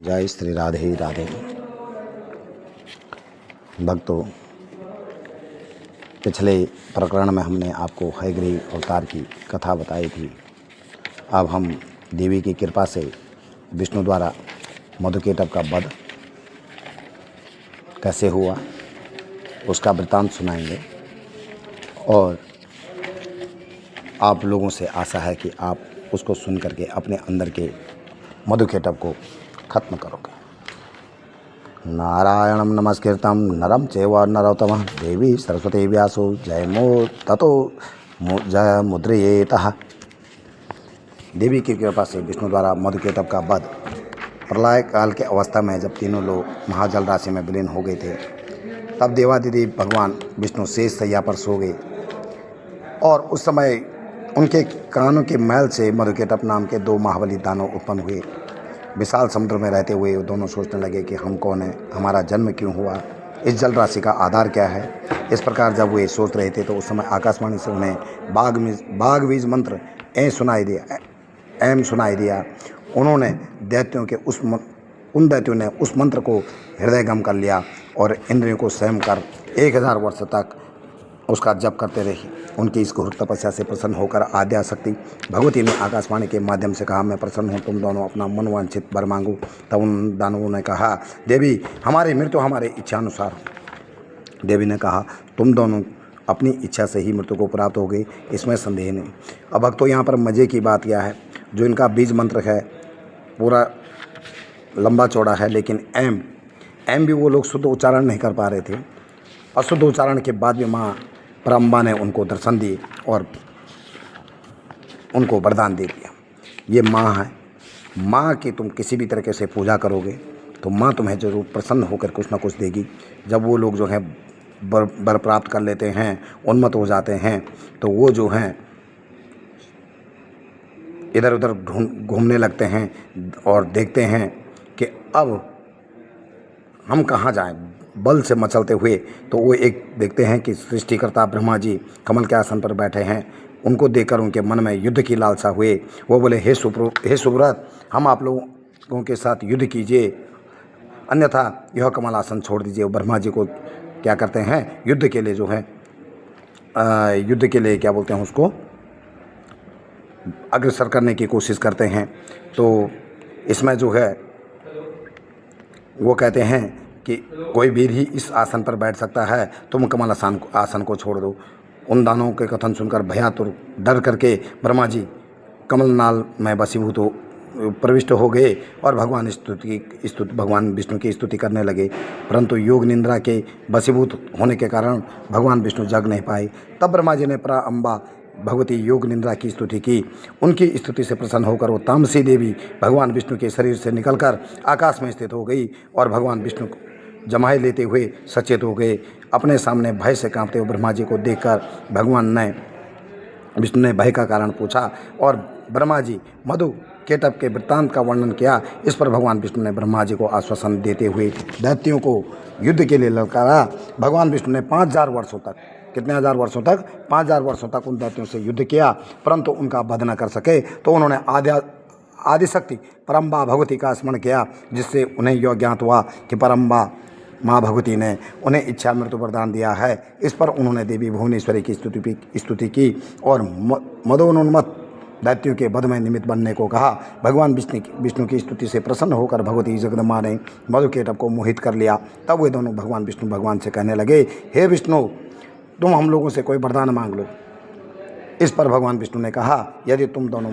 जय श्री राधे राधे। भक्तों, पिछले प्रकरण में हमने आपको हयग्रीव अवतार की कथा बताई थी। अब हम देवी की कृपा से विष्णु द्वारा मधुकेटभ का वध कैसे हुआ उसका वृत्तांत सुनाएंगे और आप लोगों से आशा है कि आप उसको सुन करके अपने अंदर के मधुकेटभ को खत्म करोगे। नारायणं नमस्कृतं नरं चैव नरोत्तमं देवी सरस्वती व्यासो जयमो ततो जय मुद्रयेतः। देवी की कृपा से विष्णु द्वारा मधुकेटभ का वध प्रलय काल के अवस्था में जब तीनों लोग महाजल राशि में विलीन हो गए थे, तब देवादिदेव भगवान विष्णु शेष सैया पर सो गए और उस समय उनके कानों के मैल से मधुकेटभ नाम के दो महाबली दानव उत्पन्न हुए। विशाल समुद्र में रहते हुए वो दोनों सोचने लगे कि हम कौन हैं, हमारा जन्म क्यों हुआ, इस जल राशि का आधार क्या है। इस प्रकार जब वे सोच रहे थे तो उस समय आकाशवाणी से उन्हें बाघ बीज मंत्र एम सुनाई दिया। उन्होंने दैत्यों के उन दैत्यों ने उस मंत्र को हृदयगम कर लिया और इंद्रियों को संयम कर 1000 वर्ष तक उसका जप करते रहे। उनकी इस घोर तपस्या से प्रसन्न होकर आद्याशक्ति भगवती ने आकाशवाणी के माध्यम से कहा, मैं प्रसन्न हूँ, तुम दोनों अपना मनवांछित वर मांगो। तब उन दानवों ने कहा, देवी हमारी मृत्यु हमारे इच्छानुसार। देवी ने कहा, तुम दोनों अपनी इच्छा से ही मृत्यु को प्राप्त हो गई, इसमें संदेह नहीं। अब भक्तों, यहाँ पर मज़े की बात यह है, जो इनका बीज मंत्र है पूरा लंबा चौड़ा है, लेकिन एम भी वो लोग शुद्ध उच्चारण नहीं कर पा रहे थे। अशुद्ध उच्चारण के बाद भी माँ परम्बा ने उनको दर्शन दिए और उनको वरदान दे दिया। ये माँ है, माँ की तुम किसी भी तरीके से पूजा करोगे तो माँ तुम्हें जरूर प्रसन्न होकर कुछ ना कुछ देगी। जब वो लोग जो हैं वर प्राप्त कर लेते हैं, उन्मत्त हो जाते हैं, तो वो जो हैं इधर उधर घूमने लगते हैं और देखते हैं कि अब हम कहाँ जाएं, बल से मचलते हुए। तो वो एक देखते हैं कि सृष्टिकर्ता ब्रह्मा जी कमल के आसन पर बैठे हैं। उनको देखकर उनके मन में युद्ध की लालसा हुए। वो बोले, हे सुव्रत, हम आप लोगों के साथ युद्ध कीजिए, अन्यथा यह कमल आसन छोड़ दीजिए। वो ब्रह्मा जी को क्या करते हैं, युद्ध के लिए जो है युद्ध के लिए क्या बोलते हैं उसको, अग्रसर करने की कोशिश करते हैं। तो इसमें जो है वो कहते हैं कि कोई वीर ही इस आसन पर बैठ सकता है, तुम कमल आसन को छोड़ दो। उन दानवों के कथन सुनकर भयातुर डर करके ब्रह्मा जी कमल नाल में वशीभूत प्रविष्ट हो गए और भगवान विष्णु की स्तुति करने लगे। परंतु योग निंद्रा के वशीभूत होने के कारण भगवान विष्णु जग नहीं पाए। तब ब्रह्मा जी ने प्राअंबा भगवती योग निंद्रा की स्तुति की। उनकी स्तुति से प्रसन्न होकर वो तामसी देवी भगवान विष्णु के शरीर से निकलकर आकाश में स्थित हो गई और भगवान विष्णु जमाए लेते हुए सचेत हो गए। अपने सामने भय से कांपते हुए ब्रह्मा जी को देखकर विष्णु ने भय का कारण पूछा और ब्रह्मा जी मधु केटभ के वृत्तांत का वर्णन किया। इस पर भगवान विष्णु ने ब्रह्मा जी को आश्वासन देते हुए दैत्यों को युद्ध के लिए ललकारा। भगवान विष्णु ने 5000 वर्षों तक, कितने हज़ार वर्षों तक, 5000 वर्षों तक उन दैत्यों से युद्ध किया, परंतु उनका वध न कर सके। तो उन्होंने आदिशक्ति परम्बा भगवती का स्मरण किया, जिससे उन्हें यह ज्ञात हुआ कि परम्बा माँ भगवती ने उन्हें इच्छा मृत्यु वरदान दिया है। इस पर उन्होंने देवी भुवनेश्वरी की स्तुति की और मदोन्मत्त दैत्यों के वध में निमित्त बनने को कहा। भगवान विष्णु की स्तुति से प्रसन्न होकर भगवती जगदम्बा ने मधुकेटभ को मोहित कर लिया। तब वे दोनों भगवान से कहने लगे, हे विष्णु, तुम हम लोगों से कोई वरदान मांग लो। इस पर भगवान विष्णु ने कहा, यदि तुम दोनों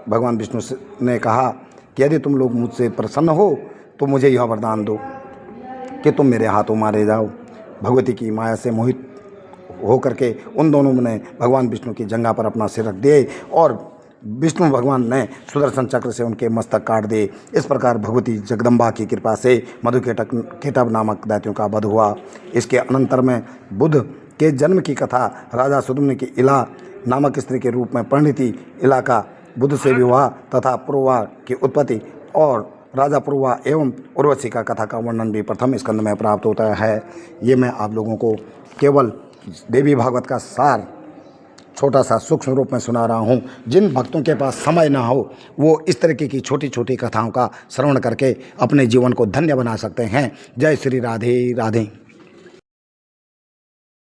भगवान विष्णु ने कहा कि यदि तुम लोग मुझसे प्रसन्न हो तो मुझे यह वरदान दो कि तुम मेरे हाथों मारे जाओ। भगवती की माया से मोहित होकर के उन दोनों ने भगवान विष्णु की जंघा पर अपना सिर रख दिए और विष्णु भगवान ने सुदर्शन चक्र से उनके मस्तक काट दिए। इस प्रकार भगवती जगदम्बा की कृपा से मधुकेटभ नामक दैत्यों का वध हुआ। इसके अनंतर में बुद्ध के जन्म की कथा, राजा सुदुम्न की इला नामक स्त्री के रूप में परिणति, इला का बुद्ध से विवाह तथा पुरुवा की उत्पत्ति और राजा पुरुवा एवं उर्वशी का कथा का वर्णन भी प्रथम स्कंद में प्राप्त होता है। ये मैं आप लोगों को केवल देवी भागवत का सार छोटा सा सूक्ष्म रूप में सुना रहा हूँ। जिन भक्तों के पास समय ना हो वो इस तरीके की छोटी छोटी कथाओं का श्रवण करके अपने जीवन को धन्य बना सकते हैं। जय श्री राधे राधे।